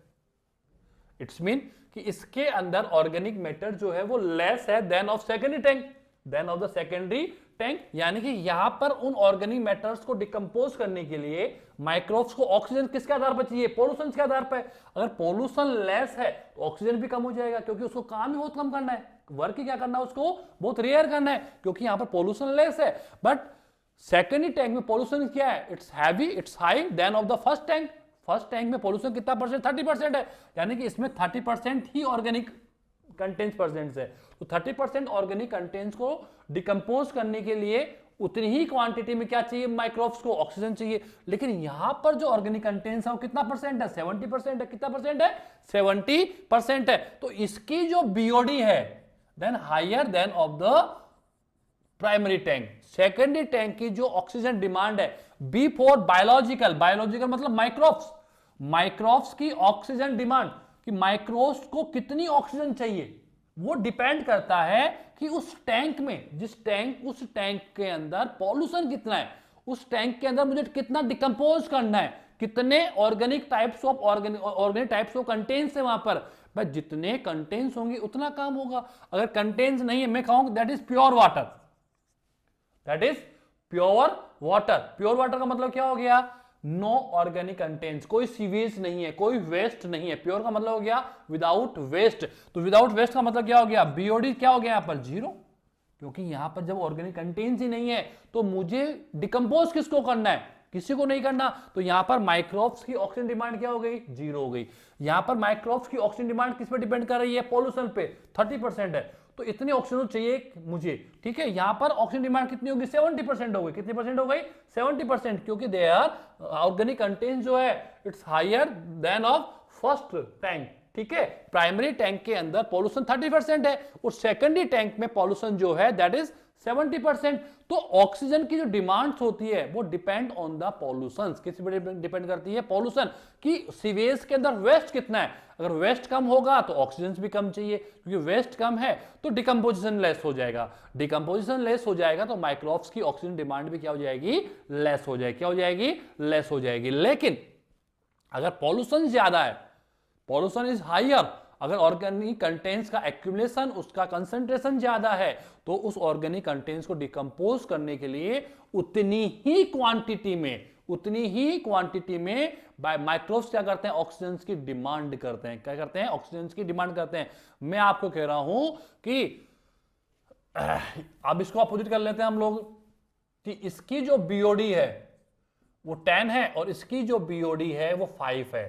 Speaker 1: इट्स मीन कि इसके अंदर ऑर्गेनिक मैटर जो है वो लेस है then of secondary tank, then of the secondary tank. यानी कि यहां पर उन ऑर्गेनिक मैटर्स को डिकम्पोज करने के लिए माइक्रोब्स को ऑक्सीजन किसके आधार पर चाहिए, पोल्यूशन के आधार पर। अगर पोल्यूशन लेस है तो ऑक्सीजन भी कम हो जाएगा, क्योंकि उसको काम ही बहुत कम करना है, वर्क ही क्या करना है, उसको बहुत रेयर करना है, क्योंकि यहां पर पोल्यूशन लेस है। बट सेकेंडरी टैंक में पोल्यूशन क्या है, it's heavy, it's high then of the first tank. First tank में पोल्यूशन कितना परसेंट, 30% है। यानी कि इसमें 30% ही ऑर्गेनिक कंटेंट्स परसेंट है। तो 30% ऑर्गेनिक कंटेंट्स को डिकम्पोज करने के लिए उतनी ही क्वांटिटी में क्या चाहिए, माइक्रोब्स को ऑक्सीजन चाहिए। लेकिन यहां पर जो ऑर्गेनिक कंटेंट्स है वो कितना परसेंट है, 70% है। कितना परसेंट है, 70% है। तो इसकी जो बीओडी है then higher then of the primary tank. Secondary tank की जो ऑक्सीजन डिमांड है B4 बायोलॉजिकल, बायोलॉजिकल मतलब माइक्रोब्स, माइक्रोब्स की ऑक्सीजन डिमांड, कि माइक्रोब्स को कितनी ऑक्सीजन चाहिए, वो डिपेंड करता है कि उस टैंक में, जिस टैंक, उस टैंक के अंदर पॉल्यूशन कितना है, उस टैंक के अंदर मुझे कितना डिकम्पोज करना है, कितने organic types of organic types of contents है वहां पर। भाई जितने कंटेंट्स होंगे उतना काम होगा। अगर कंटेंट्स नहीं है, मैं कहूंगा that is pure water, that is pure water. Pure water का मतलब क्या हो गया, नो ऑर्गेनिक कंटेंट्स, कोई सीवेज नहीं है, कोई वेस्ट नहीं है। प्योर का मतलब हो गया विदाउट वेस्ट। तो विदाउट वेस्ट का मतलब क्या हो गया, बीओडी क्या हो गया यहां पर, 0, क्योंकि यहां पर जब ऑर्गेनिक कंटेंट्स ही नहीं है तो मुझे डिकम्पोज किसको करना है, किसी को नहीं करना। तो यहां पर माइक्रोब्स की ऑक्सीजन डिमांड क्या हो गई, 0 हो गई। यहां पर माइक्रोब्स की ऑक्सीजन डिमांड किस पे डिपेंड कर रही है, पॉल्यूशन पे, 30% है। तो इतनी ऑक्सीजन चाहिए मुझे, ठीक है। यहां पर ऑक्सीजन डिमांड कितनी होगी, 70% हो गई। कितनी परसेंट हो गई, 70%, क्योंकि दे आर ऑर्गेनिक कंटेंट जो है it's higher then of first tank, ठीक है। प्राइमरी टैंक के अंदर पॉल्यूशन 30% है और सेकेंडरी टैंक में पॉल्यूशन जो है दैट इज 70%। तो ऑक्सीजन की जो डिमांड्स होती है वो डिपेंड ऑन द पॉल्यूशन, किस पे डिपेंड करती है, पॉल्यूशन की। सीवेज के अंदर वेस्ट कितना है, अगर वेस्ट कम होगा तो ऑक्सीजन भी कम चाहिए, क्योंकि वेस्ट कम है तो डिकम्पोजिशन लेस हो जाएगा। डिकम्पोजिशन लेस हो जाएगा तो माइक्रोब्स की ऑक्सीजन डिमांड भी क्या हो जाएगी, लेस हो जाएगी। क्या हो जाएगी, लेस हो जाएगी। लेकिन अगर पॉल्यूशन ज्यादा है, पॉल्यूशन इज हायर, अगर ऑर्गेनिक कंटेंट्स का एक्यूमुलेशन, उसका कंसंट्रेशन ज्यादा है, तो उस ऑर्गेनिक कंटेंट्स को डिकम्पोज करने के लिए उतनी ही क्वांटिटी में माइक्रोब्स क्या करते हैं, ऑक्सीजन की डिमांड करते हैं। क्या करते हैं, ऑक्सीजन की डिमांड करते हैं। मैं आपको कह रहा हूं कि अब इसको अपोजिट कर लेते हैं हम लोग, कि इसकी जो बीओडी है वो 10 है और इसकी जो बीओडी है वो 5 है।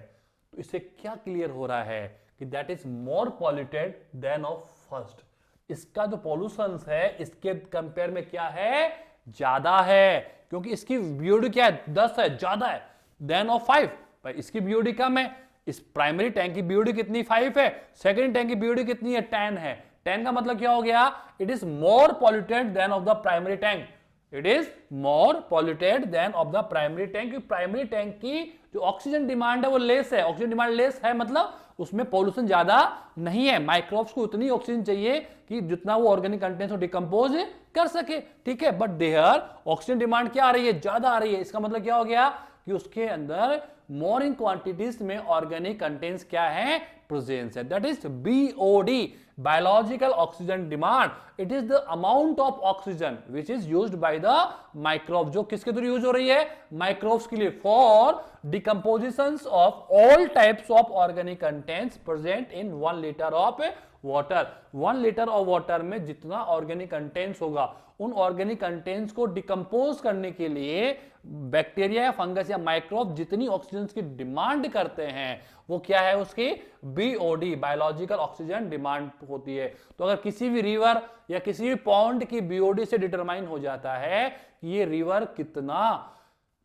Speaker 1: तो इससे क्या क्लियर हो रहा है कि that is more polluted then of first. इसका जो पॉल्यूशन है इसके कंपेयर में क्या है, ज्यादा है, क्योंकि इसकी बीओडी क्या है, 10 है, ज्यादा है देन ऑफ 5। भाई इसकी बीओडी कम है, इस प्राइमरी टैंक की बीओडी कितनी, 5 है। सेकेंड टैंक की बीओडी कितनी है, 10 है। 10 का मतलब क्या हो गया, it is more polluted then of the primary tank, it is more polluted then of the primary tank. Primary tank की जो ऑक्सीजन डिमांड है वो लेस है, ऑक्सीजन डिमांड लेस है मतलब उसमें पॉल्यूशन ज्यादा नहीं है। माइक्रोब्स को उतनी ऑक्सीजन चाहिए कि जितना वो ऑर्गेनिक कंटेंट्स को डिकम्पोज कर सके, ठीक है। बट देयर ऑक्सीजन डिमांड क्या आ रही है, ज्यादा आ रही है। इसका मतलब क्या हो गया कि उसके अंदर मोर इन क्वांटिटीज में ऑर्गेनिक कंटेंट्स क्या है, प्रेजेंस है। That is BOD, biological oxygen demand. It is the amount of oxygen which is used by the microbe, जो किसके थ्रू यूज हो रही है, माइक्रोब्स के लिए, for decomposition of all types of organic contents present in 1 litre of water. 1 litre of water में जितना organic contents होगा, उन ऑर्गेनिक कंटेंट्स को डिकम्पोज करने के लिए बैक्टीरिया या फंगस या माइक्रोब जितनी ऑक्सीजन की डिमांड करते हैं वो क्या है, उसकी बीओडी, बायोलॉजिकल ऑक्सीजन डिमांड होती है। तो अगर किसी भी रिवर या किसी भी पॉन्ड की बीओडी से डिटरमाइन हो जाता है कि ये रिवर कितना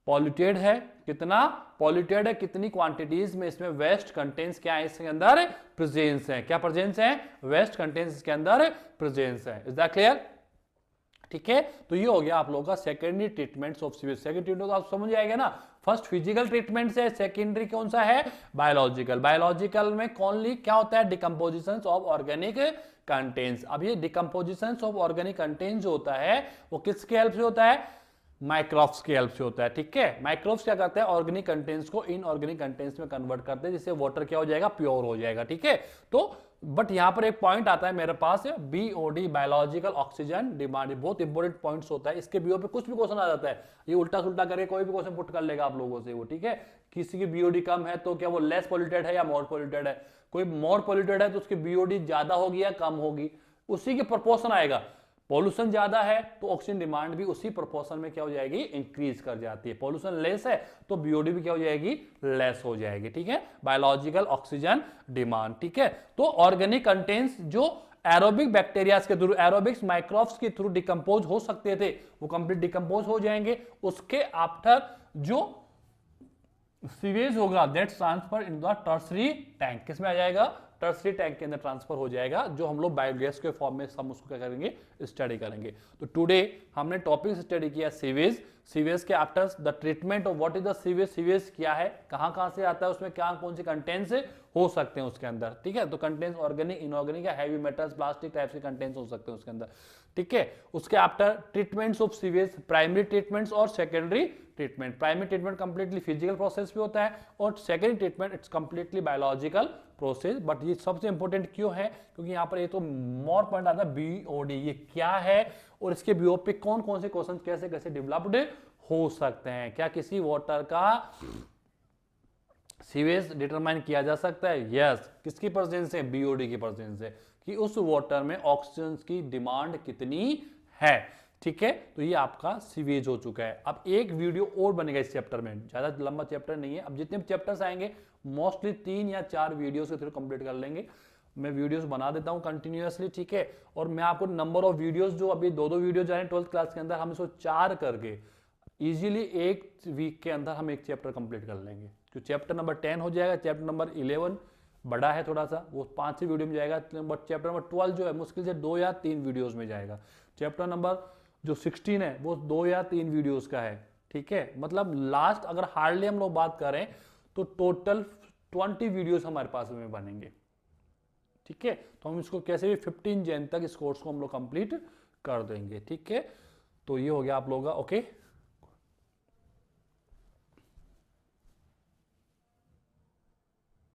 Speaker 1: पॉल्यूटेड है, कितनी क्वांटिटीज में इसमें वेस्ट कंटेंट्स क्या है, इसके अंदर प्रेजेंस है, क्या प्रेजेंस है, वेस्ट कंटेंट्स इसके अंदर प्रेजेंस है। Is that clear? ठीक है, तो ये हो गया आप लोगों का secondary treatments of sewage. Secondary treatment तो आप समझ आएगा ना, फर्स्ट फिजिकल ट्रीटमेंट है, सेकेंडरी कौन सा है, बायोलॉजिकल। बायोलॉजिकल में कौनली क्या होता है, डिकम्पोजिशन ऑफ ऑर्गेनिक कंटेंट्स। अब ये डिकम्पोजिशन ऑफ ऑर्गेनिक कंटेंट्स जो होता है वो किसके हेल्प से होता है, माइक्रोब्स की हेल्प से होता है। ठीक है, माइक्रोब्स क्या करते हैं, ऑर्गेनिक कंटेंट्स को इनऑर्गेनिक कंटेंट्स में कन्वर्ट करते हैं, जिससे वाटर क्या हो जाएगा, प्योर हो जाएगा। ठीक है, तो बट यहां पर एक पॉइंट आता है मेरे पास, बीओडी, बायोलॉजिकल ऑक्सीजन डिमांड, बहुत इंपॉर्टेंट पॉइंट्स होता है। इसके बीओ पे कुछ भी क्वेश्चन आ जाता है, ये उल्टा सुल्टा करके कोई भी क्वेश्चन पुट कर लेगा आप लोगों से वो। ठीक है, किसी की बीओडी कम है तो क्या वो लेस पॉल्यूटेड है या मोर पॉल्यूटेड है, कोई मोर पॉल्यूटेड है तो उसकी बीओडी ज्यादा होगी या कम होगी, उसी के प्रोपोर्शन आएगा। पॉल्यूशन ज्यादा है तो ऑक्सीजन डिमांड भी उसी प्रोपोर्शन में क्या हो जाएगी, इंक्रीज कर जाती है। पॉल्यूशन लेस है तो बीओडी भी क्या हो जाएगी, लेस हो जाएगी। ठीक है, बायोलॉजिकल ऑक्सीजन डिमांड। ठीक है, तो ऑर्गेनिक कंटेंट्स जो एरोबिक बैक्टीरिया के थ्रू, एरोबिक्स माइक्रोब्स के थ्रू डिकम्पोज हो सकते थे वो कंप्लीट डिकम्पोज हो जाएंगे। उसके आफ्टर जो सीवेज होगा that transfer in the tertiary tank, किसमें आ जाएगा, टर्सरी टैंक के अंदर ट्रांसफर हो जाएगा, जो हम लोग बायोगैस के फॉर्म में हम उसको क्या करेंगे, स्टडी करेंगे। तो टुडे हमने टॉपिक स्टडी किया सीवेज। सीवेज के after the treatment of what is the sewage, sewage क्या है, कहां से आता है, उसमें क्या कौन से कंटेंट्स हो सकते हैं उसके अंदर। ठीक है, तो कंटेंट्स ऑर्गेनिक, इनऑर्गेनिक या हैवी मेटल्स, प्लास्टिक टाइप के कंटेंट्स हो सकते हैं उसके अंदर। ठीक है, उसके after treatments of sewage, primary treatments और secondary treatment. Primary treatment completely physical process भी होता है और secondary treatment it's completely biological process. But ये सबसे इंपॉर्टेंट क्यों है, क्योंकि यहाँ पर ये तो मोर पॉइंट आता है बीओडी, ये क्या है और इसके बीओ पे कौन कौन से क्वेश्चन कैसे कैसे डेवलप्ड हो सकते हैं। क्या किसी वाटर का सीवेज डिटरमाइन किया जा सकता है, यस, किसकी प्रेजेंस से, बीओडी की प्रेजेंस से, कि उस वाटर में ऑक्सीजन की डिमांड कितनी है। ठीक है, तो ये आपका सीवेज हो चुका है। अब एक वीडियो और बनेगा इस चैप्टर में, ज्यादा लंबा चैप्टर नहीं है, अब जितने भी चैप्टर्स आएंगे मोस्टली 3 या 4 वीडियो के थ्रू कंप्लीट कर लेंगे। मैं वीडियोस बना देता हूं कंटिन्यूअसली। ठीक है, और मैं आपको नंबर ऑफ वीडियोस जो अभी 2-2 वीडियो जा रहे हैं 12th क्लास के अंदर, हम इसको 4 करके इजीली एक वीक के अंदर हम एक चैप्टर कंप्लीट कर लेंगे। तो चैप्टर नंबर 10 हो जाएगा, चैप्टर नंबर 11 बड़ा है थोड़ा सा, वो 5 वीडियो में जाएगा, बट चैप्टर नंबर 12 जो है मुश्किल से 2 या 3 वीडियोस में जाएगा। चैप्टर नंबर जो 16 है वो 2 या 3 वीडियोस का है। ठीक है, मतलब लास्ट अगर हार्डली हम लोग बात करें तो टोटल 20 वीडियोस हमारे पास में बनेंगे। ठीक है, तो हम इसको कैसे भी 15 जन तक इस कोर्स को हम लोग कंप्लीट कर देंगे। ठीक है, तो ये हो गया आप लोगों का। ओके।